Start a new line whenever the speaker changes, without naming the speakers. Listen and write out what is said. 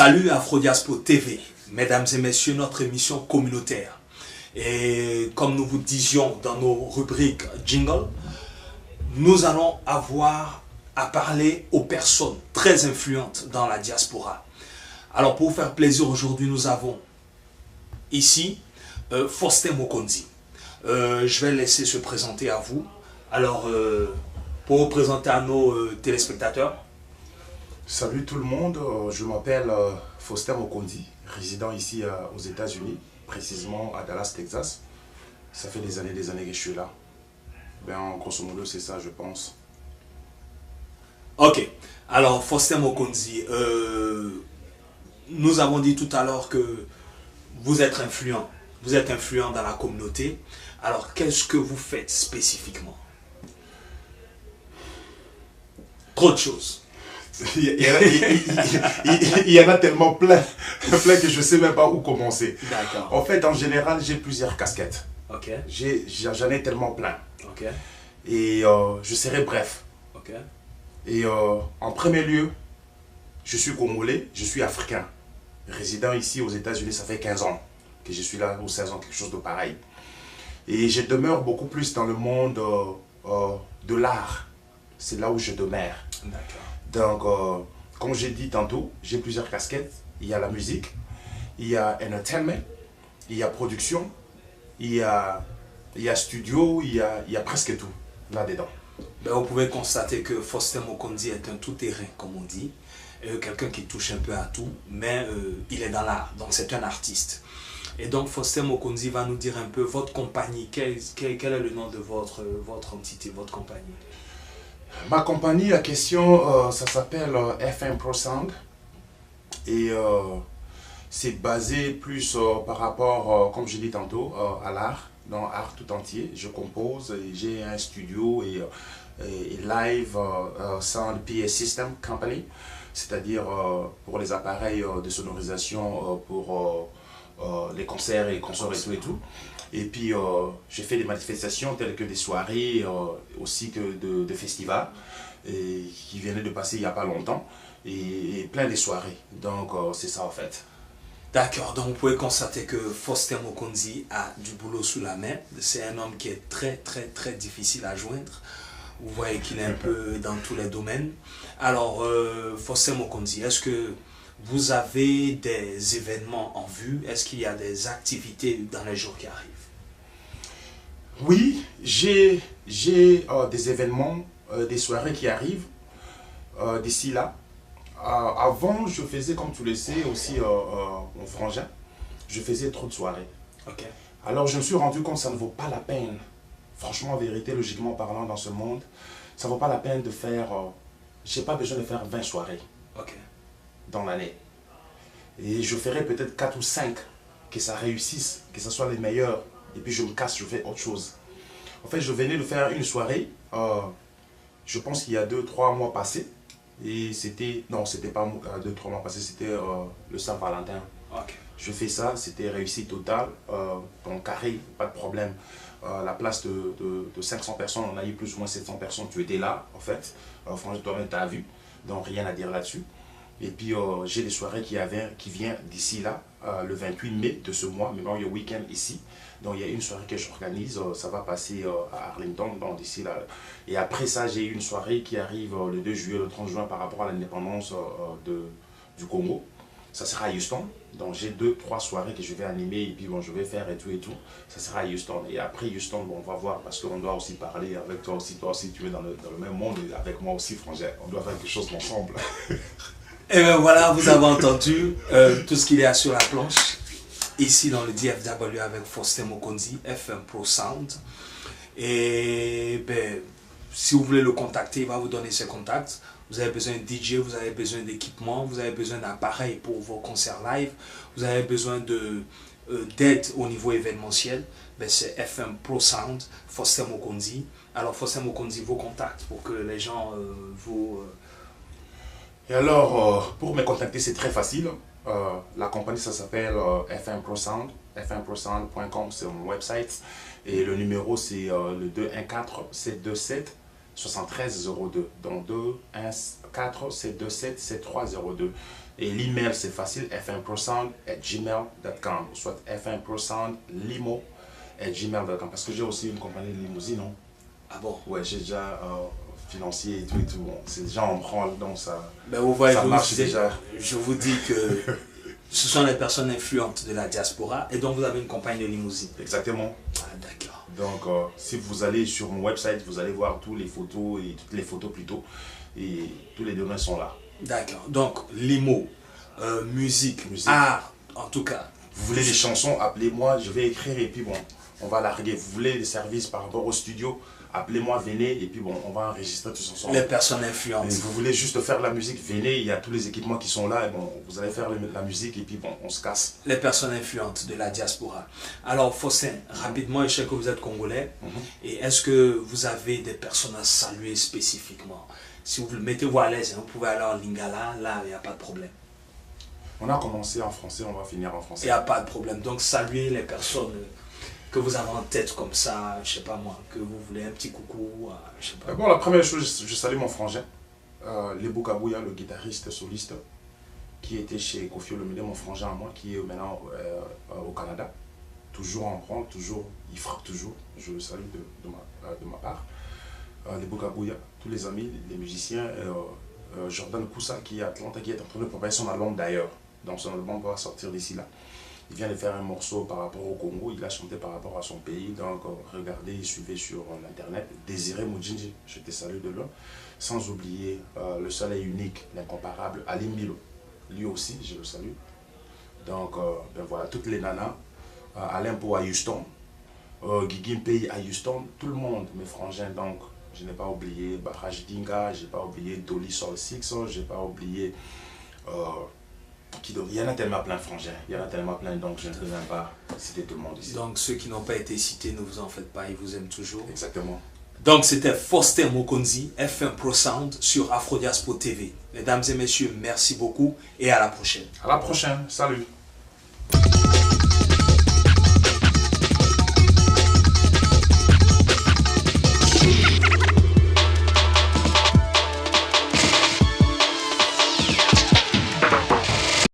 Salut Afrodiaspo TV, mesdames et messieurs, notre émission communautaire. Et comme nous vous disions dans nos rubriques jingle, nous allons avoir à parler aux personnes très influentes dans la diaspora. Alors pour vous faire plaisir, aujourd'hui nous avons ici Faustin Mokonzi. Je vais laisser se présenter à vous. Alors pour vous présenter à nos téléspectateurs.
Salut tout le monde, je m'appelle Faustin Mokonzi, résident ici aux États-Unis, précisément à Dallas, Texas. Ça fait des années que je suis là. Ben, grosso modo, c'est ça, je pense.
Ok, alors Faustin Mokonzi, nous avons dit tout à l'heure que vous êtes influent dans la communauté. Alors qu'est-ce que vous faites spécifiquement? Trop de choses.
Il y en a tellement plein que je ne sais même pas où commencer.
D'accord.
En fait, en général, j'ai plusieurs casquettes.
Ok.
J'en ai tellement plein.
Ok.
Et je serai bref.
Ok.
Et en premier lieu, je suis congolais, je suis africain. Résident ici aux États-Unis, ça fait 15 ans que je suis là, ou 16 ans, quelque chose de pareil. Et je demeure beaucoup plus dans le monde de l'art. C'est là où je demeure.
D'accord.
Donc, comme j'ai dit tantôt, j'ai plusieurs casquettes. Il y a la musique, il y a entertainment, il y a production, il y a studio, il y a presque tout là-dedans.
Ben, vous pouvez constater que Faustin Mokonzi est un tout-terrain, comme on dit. Quelqu'un qui touche un peu à tout, mais il est dans l'art, donc c'est un artiste. Et donc Faustin Mokonzi va nous dire un peu votre compagnie, quel est le nom de votre entité, votre compagnie?
Ma compagnie, la question, ça s'appelle FM Pro Sound. Et c'est basé plus par rapport, comme je dis tantôt, à l'art, dans l'art tout entier. Je compose, j'ai un studio et live sound PA System Company, c'est-à-dire pour les appareils de sonorisation pour les concerts et concerts et tout. Et puis, j'ai fait des manifestations telles que des soirées, aussi que de festivals, qui venaient de passer il n'y a pas longtemps, et plein de soirées. Donc, c'est ça en fait.
D'accord, donc vous pouvez constater que Faustin Mokonzi a du boulot sous la main. C'est un homme qui est très difficile à joindre. Vous voyez qu'il est un peu dans tous les domaines. Alors, Faustin Mokonzi, est-ce que vous avez des événements en vue? Est-ce qu'il y a des activités dans les jours qui arrivent?
Oui, j'ai des événements, des soirées qui arrivent d'ici là. Avant, je faisais, comme tu le sais, aussi mon frangin, je faisais trop de soirées.
Ok.
Alors, je me suis rendu compte que ça ne vaut pas la peine. Franchement, en vérité, logiquement parlant, dans ce monde, ça ne vaut pas la peine de faire... je n'ai pas besoin de faire 20 soirées dans l'année. Et je ferai peut-être 4 ou 5 que ça réussisse, que ce soit les meilleurs. Et puis je me casse, je fais autre chose. En fait, je venais de faire une soirée, je pense qu'il y a 2-3 mois passés. Et c'était, non, c'était pas 2-3 mois passés, c'était le Saint-Valentin.
Okay.
Je fais ça, c'était réussite totale, dans carré, pas de problème. La place de 500 personnes, on a eu plus ou moins 700 personnes, tu étais là, en fait. Franchement, toi-même, tu as vu, donc rien à dire là-dessus. Et puis, j'ai des soirées qui viennent d'ici là, le 28 mai de ce mois. Maintenant, il y a le week-end ici. Donc, il y a une soirée que j'organise. Ça va passer à Arlington, d'ici là. Et après ça, j'ai une soirée qui arrive le 2 juillet, le 30 juin par rapport à l'indépendance du Congo. Ça sera à Houston. Donc, j'ai 2-3 soirées que je vais animer et puis bon, je vais faire et tout. Ça sera à Houston. Et après Houston, bon, on va voir parce qu'on doit aussi parler avec toi aussi. Toi aussi, tu es dans le même monde et avec moi aussi, frangin. On doit faire quelque chose ensemble.
Et bien voilà, vous avez entendu tout ce qu'il y a sur la planche, ici dans le DFW avec Faustin Mokonzi, FM Pro Sound. Et ben, si vous voulez le contacter, il va vous donner ses contacts. Vous avez besoin de DJ, vous avez besoin d'équipement, vous avez besoin d'appareils pour vos concerts live, vous avez besoin d'aide au niveau événementiel. Ben, c'est FM Pro Sound, Faustin Mokonzi. Alors Faustin Mokonzi, vos contacts pour que les gens vous...
Et alors, pour me contacter, c'est très facile. La compagnie, ça s'appelle FM Pro Sound, fmprosound.com, c'est mon website. Et le numéro, c'est le 214-727-7302. Donc 214-727-7302. Et l'email, c'est facile, fmprosound@gmail.com, soit fmprosoundlimo@gmail.com, parce que j'ai aussi une compagnie de limousine, non?
Ah bon?
Ouais, j'ai déjà financier et tout et tout. Bon, c'est déjà en branle, donc ça,
Ben vous voyez,
ça marche déjà.
Je vous dis que ce sont les personnes influentes de la diaspora et donc vous avez une compagnie de limousine.
Exactement.
Ah, d'accord.
Donc, si vous allez sur mon website, vous allez voir toutes les photos plutôt, et tous les données sont là.
D'accord. Donc, limo, musique, art, en tout cas.
Vous voulez des chansons, appelez-moi, je vais écrire et puis bon, on va larguer. Vous voulez des services par rapport au studio, appelez-moi, venez et puis bon, on va enregistrer tout ensemble.
Les personnes influentes.
Et vous voulez juste faire la musique, venez, il y a tous les équipements qui sont là et bon, vous allez faire la musique et puis bon, on se casse.
Les personnes influentes de la diaspora. Alors, Faustin, rapidement, je sais que vous êtes congolais. Et est-ce que vous avez des personnes à saluer spécifiquement? Si vous le mettez-vous à l'aise, vous pouvez aller en lingala, là, il n'y a pas de problème.
On a commencé en français, on va finir en français.
Il n'y a pas de problème. Donc, saluez les personnes que vous avez en tête comme ça, je sais pas moi, que vous voulez un petit coucou, je sais pas.
Bon, la première chose, je salue mon frangin, Lebo Kabouya, le guitariste soliste, qui était chez Kofi Olomide, mon frangin à moi, qui est maintenant au Canada. Toujours en branle, toujours, il frappe toujours. Je le salue de ma part. Lebo Kabouya, tous les amis, les musiciens, Jordan Koussa qui est à Atlanta, qui est en train de préparer son album d'ailleurs. Donc son album va sortir d'ici là. Il vient de faire un morceau par rapport au Congo, il a chanté par rapport à son pays, donc regardez, suivez sur l'internet. Désiré Moudjinji, je te salue de là. Sans oublier le seul et unique, l'incomparable Ali Milo, lui aussi, je le salue. Donc ben voilà, toutes les nanas, Alain Po à Houston, Guigui Mpei à Houston, tout le monde, mes frangins, donc je n'ai pas oublié Baraj Dinga, je n'ai pas oublié Dolly Soul Six, je n'ai pas oublié... il y en a tellement plein, frangins, il y en a tellement plein, donc je ne peux même pas citer tout le monde ici.
Donc ceux qui n'ont pas été cités, ne vous en faites pas, ils vous aiment toujours.
Exactement.
Donc c'était Faustin Mokonzi, FM Pro Sound sur Afrodiaspo TV. Mesdames et messieurs, merci beaucoup et à la prochaine.
À la prochaine, salut.